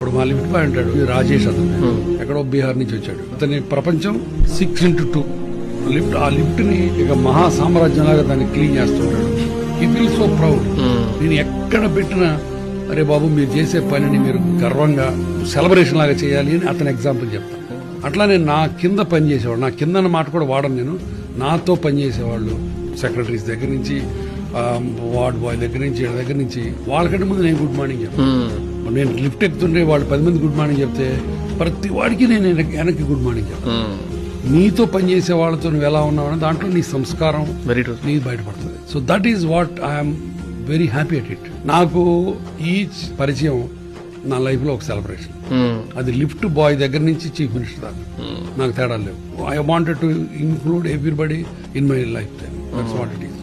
ఇప్పుడు మా lift bye అంటాడు రాజేష్ అతను ఎక్కడో బీహార్ నుంచి వచ్చాడు. అతని ప్రపంచం 6x2 లిఫ్ట్. ఆ లిఫ్ట్ ని ఇక మహా సామ్రాజ్యం లాగా దాన్ని క్లీన్ చేస్తుంటాడు. He feel so proud. నేను ఎక్కడ పెట్టినా అరే బాబు మీరు చేసే పనిని మీరు గర్వంగా సెలబ్రేషన్ లాగా చేయాలి అని అతని ఎగ్జాంపుల్ చెప్తాను. అట్లానే నా కింద పనిచేసేవాడు, నా కింద మాట కూడా వాడను నేను, నాతో పనిచేసేవాళ్ళు సెక్రటరీస్ దగ్గర నుంచి వార్డ్ బాయ్ దగ్గర నుంచి దగ్గర నుంచి వాళ్ళకంటే ముందు నేను గుడ్ మార్నింగ్ చెప్తాను. నేను లిఫ్ట్ ఎక్కుతుంటే వాళ్ళు 10 మంది గుడ్ మార్నింగ్ చెప్తే ప్రతి వాడికి నేను వెనక్కి గుడ్ మార్నింగ్ చెప్తాను. నీతో పనిచేసే వాళ్ళతో నువ్వు ఎలా ఉన్నావు దాంట్లో నీ సంస్కారం నీ బయటపడుతుంది. So that is what I'm very happy at it. నాకు ఈ పరిచయం నా లైఫ్ లో ఒక సెలబ్రేషన్. అది లిఫ్ట్ బాయ్ దగ్గర నుంచి చీఫ్ మినిస్టర్ దాకా నాకు తేడా లేవు. I wanted to include everybody in my life time. That's what it is.